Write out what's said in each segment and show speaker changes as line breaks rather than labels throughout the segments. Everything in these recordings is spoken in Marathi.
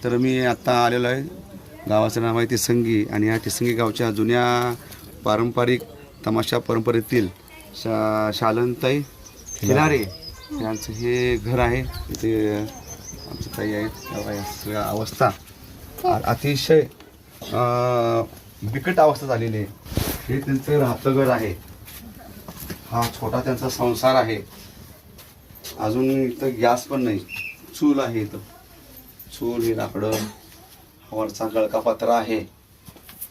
तर मी आत्ता आलेलो आहे, गावाचं नाव आहे तिसंगी आणि या तिसंगी गावच्या जुन्या पारंपरिक तमाशा परंपरेतील शालनताई खिलारे यांचं हे घर आहे. इथे आमचं ताई आहेत. सगळ्या अवस्था अतिशय बिकट अवस्था झालेली आहे. हे त्यांचं राहतं घर आहे. हा छोटा त्यांचा संसार आहे. अजून इथं गॅस पण नाही, चूल आहे. इथं चूल, हे लाकडं, वरचा गळकापत्रा आहे.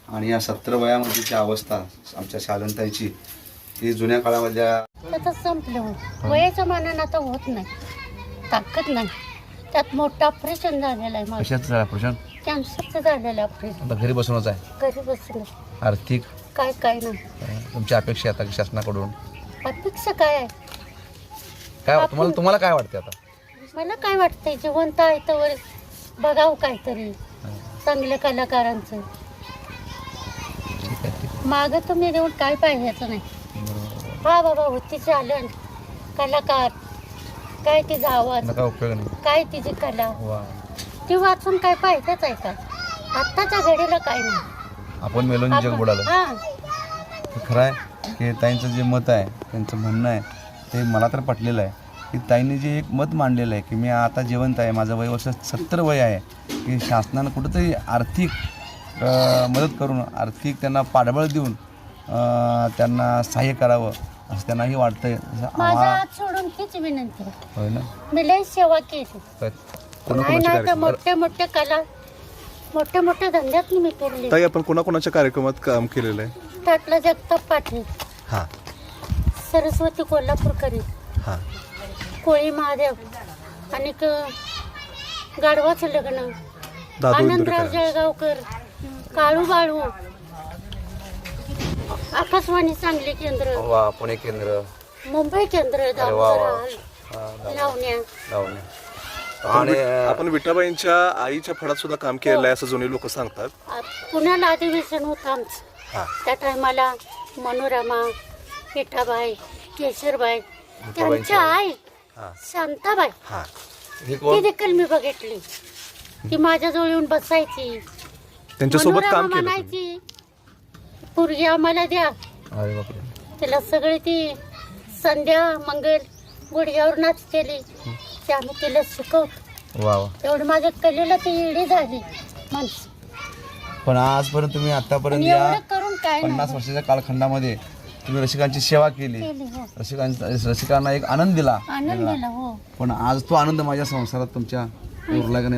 आणि या 70 वयामध्येची अवस्था आमच्या शालनताईची ही जुन्या काळामधल्या
आता संपलं. वयाच्या मानानं आता होत नाही, ताकद नाही. त्यात मोठं ऑपरेशन झालेलं आहे. माझं
कशाचं ऑपरेशन?
कॅन्सरचं झालेलं ऑपरेशन.
आता घरी बसूनच आहे.
घरी बसलं
आर्थिक
काय नाही.
तुमची अपेक्षा आता की शासनाकडून
अपेक्षा काय आहे?
काय तुम्हाला काय वाटते आता?
मला काय वाटतंय, जिवंत आहे तर बघावं काहीतरी चांगल्या कलाकारांचं. मागं तुम्ही देऊन काय पाहिजेचं नाही. हा बाबा होती चालन कलाकार, काय तिचा आवाज,
काय उपयोग नाही,
काय तिची कला,
वा.
ती वाचून काय पाहिजेच आहे का? आत्ताच्या घडीला काय नाही.
आपण मेलोनी जग बुडालं.
हा
खरं आहे की ताईंचं जे मत आहे, त्यांचं म्हणणं आहे ते मला तर पटलेलं आहे की ताईंनी जे एक मत मांडलेलं आहे की मी आता जिवंत आहे, माझं वय वर्ष 70 वय आहे, की शासनानं कुठंतरी आर्थिक मदत करून, आर्थिक त्यांना पाठबळ देऊन त्यांना सहाय्य करावं असं त्यांनाही वाटतंय.
माझा हात सोडून तीच विनंती आहे.
होय ना?
मी लई सेवा केली
कोणाकोणाचे
नाही तर
कार्यक्रम?
मोठ्या मोठ्या कला, मोठ्या मोठ्या धंद्यात मी फिरले.
ताई, आपण कोणाकोणाच्या कार्यक्रमात काम केलेलं आहे?
त्यातला जगताप पाटील,
हां
सरस्वती कोल्हापूरकरी,
हां
कोळी महादेव, आणि गाढवाचं लग्न,
दादू
आनंदराव
इंदुरीकर.
जळगावकर, काळू बाळू, आकाशवाणी सांगली केंद्र,
वा, पुणे केंद्र,
मुंबई केंद्र, दामोदर लावण्या.
आणि
आपण विठाबाईंच्या आईच्या फडात सुद्धा काम केलेलं आहे असं जुने लोक सांगतात.
पुण्याला अधिवेशन होतं आमचं.
हां
त्या टायमाला मनोरमा, विठाबाई, केशरबाई, त्यांच्या आई
हां
शांताबाई,
हां
ती देखील मी बघितली. ती माझ्याजवळ येऊन बसायची,
त्यांच्यासोबत काम
मनोरमा
केलं तुम्ही.
म्हणायची पोरगी आम्हाला द्या.
अरे बापरे.
तिला सगळी ती संध्या मंगल गुडघ्यावर नाच केली, ते आम्ही तिला शिकवतो.
वा वा.
एवढी माझ्या कलेला ती इडी झाली माणसं.
पण आजपर्यंत तुम्ही आतापर्यंत
आणि
या
एवढं करून काय
50
नाही
वर्षाच्या कालखंडामध्ये तुम्ही रसिकांची सेवा केली,
केली. हो,
रसिकांना एक आनंद दिला.
आनंद दिला. हो,
पण आज तो आनंद माझ्या संसारात तुमच्या उरला का नाही